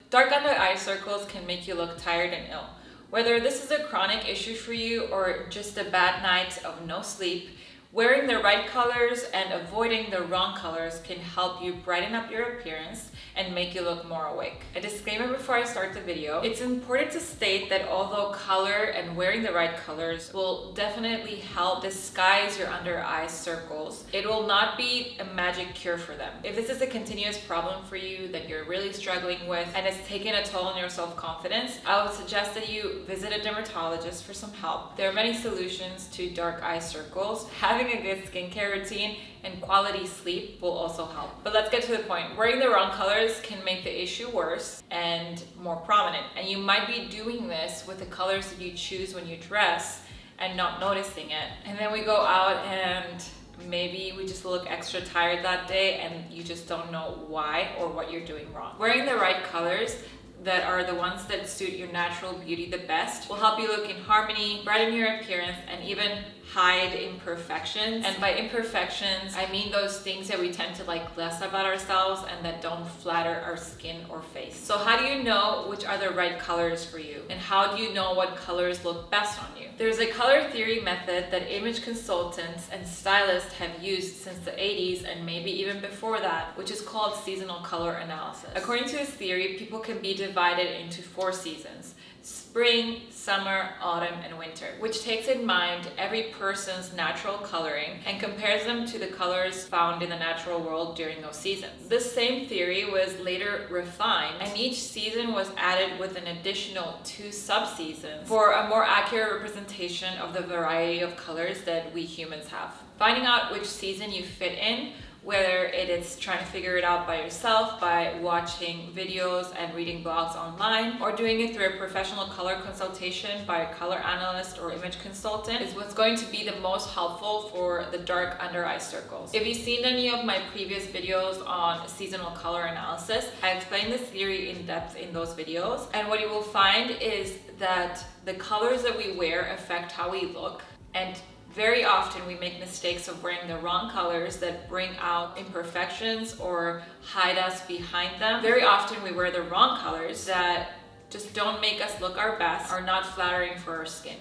Dark under eye circles can make you look tired and ill. Whether this is a chronic issue for you or just a bad night of no sleep, wearing the right colors and avoiding the wrong colors can help you brighten up your appearance and make you look more awake. A disclaimer before I start the video: it's important to state that although color and wearing the right colors will definitely help disguise your under eye circles, it will not be a magic cure for them. If this is a continuous problem for you that you're really struggling with and it's taking a toll on your self-confidence, I would suggest that you visit a dermatologist for some help. There are many solutions to dark eye circles. Having a good skincare routine and quality sleep will also help. But let's get to the point. Wearing the wrong colors can make the issue worse and more prominent. And you might be doing this with the colors that you choose when you dress and not noticing it. And then we go out and maybe we just look extra tired that day and you just don't know why or what you're doing wrong. Wearing the right colors that are the ones that suit your natural beauty the best will help you look in harmony, brighten your appearance, and even hide imperfections. And by imperfections, I mean those things that we tend to like less about ourselves and that don't flatter our skin or face. So how do you know which are the right colors for you? And how do you know what colors look best on you? There's a color theory method that image consultants and stylists have used since the 80s and maybe even before that, which is called seasonal color analysis. According to this theory, people can be divided into 4 seasons: spring, summer, autumn, and winter, which takes in mind every person's natural coloring and compares them to the colors found in the natural world during those seasons. This same theory was later refined, and each season was added with an additional 2 sub-seasons for a more accurate representation of the variety of colors that we humans have. Finding out which season you fit in, whether it is trying to figure it out by yourself by watching videos and reading blogs online, or doing it through a professional color consultation by a color analyst or image consultant, is what's going to be the most helpful for the dark under eye circles. If you've seen any of my previous videos on seasonal color analysis, I explain this theory in depth in those videos, and what you will find is that the colors that we wear affect how we look, and very often we make mistakes of wearing the wrong colors that bring out imperfections or hide us behind them. Very often we wear the wrong colors that just don't make us look our best, are not flattering for our skin.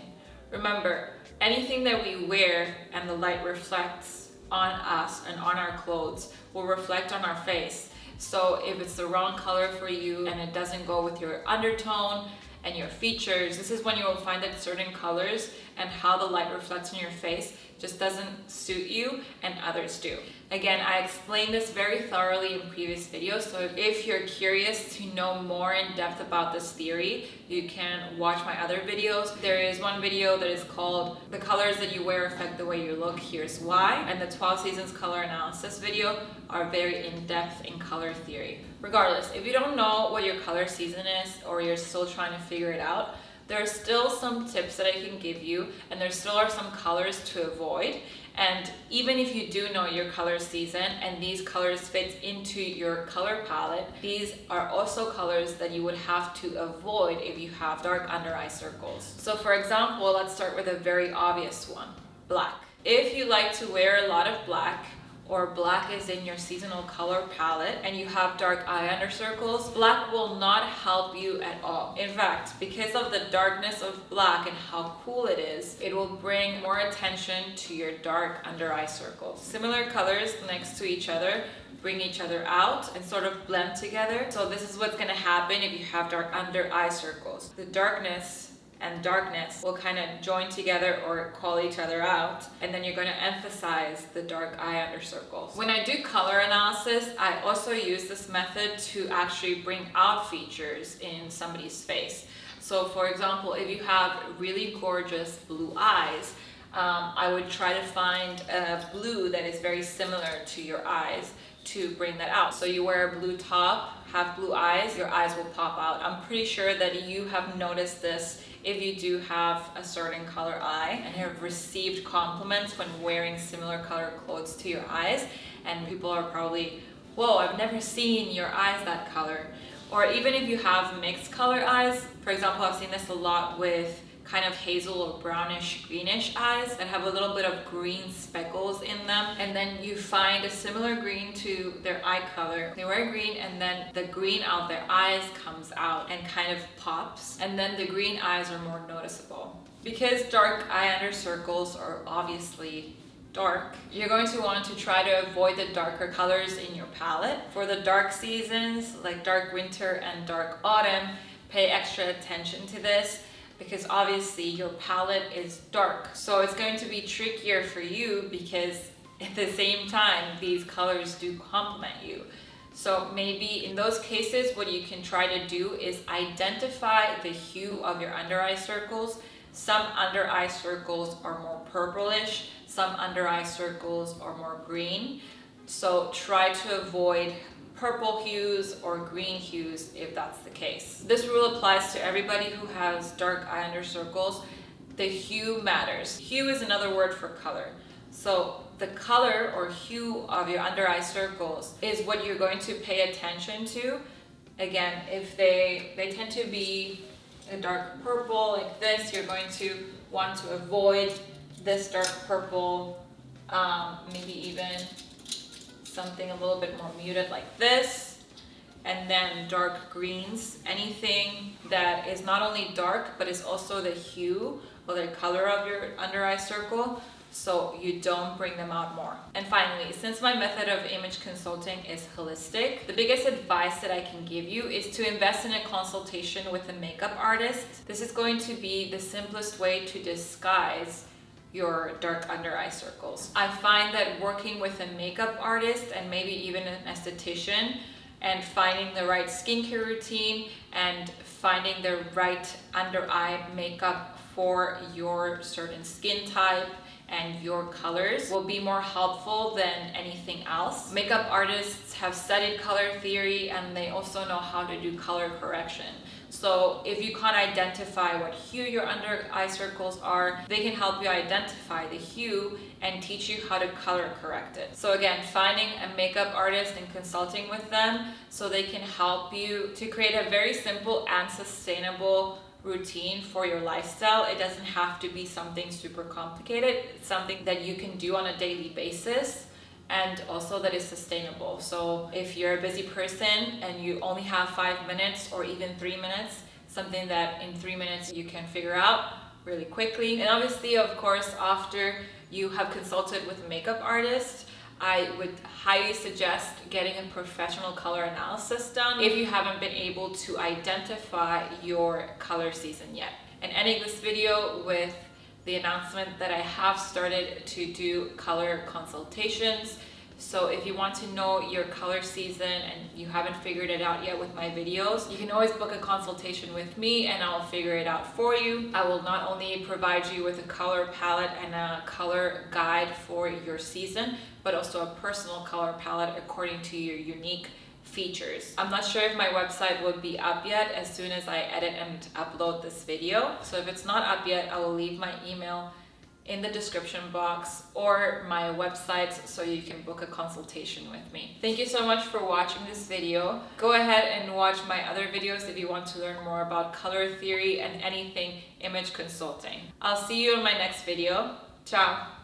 Remember, anything that we wear and the light reflects on us and on our clothes will reflect on our face. So if it's the wrong color for you and it doesn't go with your undertone and your features, this is when you will find that certain colors and how the light reflects on your face just doesn't suit you and others do. Again, I explained this very thoroughly in previous videos, so if you're curious to know more in depth about this theory, you can watch my other videos. There is one video that is called "The Colors That You Wear Affect the Way You Look, Here's Why," and the 12 Seasons Color Analysis video are very in-depth in color theory. Regardless, if you don't know what your color season is or you're still trying to figure it out, there are still some tips that I can give you, and there still are some colors to avoid. And even if you do know your color season and these colors fit into your color palette, these are also colors that you would have to avoid if you have dark under eye circles. So for example, let's start with a very obvious one: black. If you like to wear a lot of black, or black is in your seasonal color palette, and you have dark eye under circles, black will not help you at all. In fact, because of the darkness of black and how cool it is, it will bring more attention to your dark under eye circles. Similar colors next to each other bring each other out and sort of blend together. So this is what's gonna happen if you have dark under eye circles. The darkness and darkness will kind of join together or call each other out, and then you're going to emphasize the dark eye under circles. When I do color analysis, I also use this method to actually bring out features in somebody's face. So for example, if you have really gorgeous blue eyes, I would try to find a blue that is very similar to your eyes to bring that out. So you wear a blue top, have blue eyes, your eyes will pop out. I'm pretty sure that you have noticed this if you do have a certain color eye and have received compliments when wearing similar color clothes to your eyes, and people are probably, "Whoa, I've never seen your eyes that color." Or even if you have mixed color eyes, for example, I've seen this a lot with kind of hazel or brownish greenish eyes that have a little bit of green speckles in them, and then you find a similar green to their eye color. They wear green and then the green out their eyes comes out and kind of pops, and then the green eyes are more noticeable. Because dark eye under circles are obviously dark, you're going to want to try to avoid the darker colors in your palette. For the dark seasons like dark winter and dark autumn, pay extra attention to this because obviously your palette is dark. So it's going to be trickier for you because at the same time these colors do complement you. So maybe in those cases what you can try to do is identify the hue of your under eye circles. Some under eye circles are more purplish, some under eye circles are more green. So try to avoid purple hues or green hues if that's the case. This rule applies to everybody who has dark eye under circles. The hue matters. Hue is another word for color. So the color or hue of your under eye circles is what you're going to pay attention to. Again, if they tend to be a dark purple like this, you're going to want to avoid this dark purple, maybe even something a little bit more muted like this, and then dark greens, anything that is not only dark but is also the hue or the color of your under eye circle, so you don't bring them out more. And finally, since my method of image consulting is holistic, the biggest advice that I can give you is to invest in a consultation with a makeup artist. This is going to be the simplest way to disguise your dark under eye circles. I find that working with a makeup artist and maybe even an esthetician and finding the right skincare routine and finding the right under eye makeup for your certain skin type and your colors will be more helpful than anything else. Makeup artists have studied color theory and they also know how to do color correction. So if you can't identify what hue your under eye circles are, they can help you identify the hue and teach you how to color correct it. So again, finding a makeup artist and consulting with them so they can help you to create a very simple and sustainable routine for your lifestyle. It doesn't have to be something super complicated. It's something that you can do on a daily basis and also that is sustainable. So if you're a busy person and you only have 5 minutes or even 3 minutes, something that in 3 minutes you can figure out really quickly. And obviously, of course, after you have consulted with a makeup artist, I would highly suggest getting a professional color analysis done if you haven't been able to identify your color season yet. And ending this video with the announcement that I have started to do color consultations. So if you want to know your color season and you haven't figured it out yet with my videos, you can always book a consultation with me and I'll figure it out for you. I will not only provide you with a color palette and a color guide for your season, but also a personal color palette according to your unique features. I'm not sure if my website will be up yet as soon as I edit and upload this video. So if it's not up yet, I will leave my email in the description box or my website so you can book a consultation with me. Thank you so much for watching this video. Go ahead and watch my other videos if you want to learn more about color theory and anything image consulting. I'll see you in my next video. Ciao!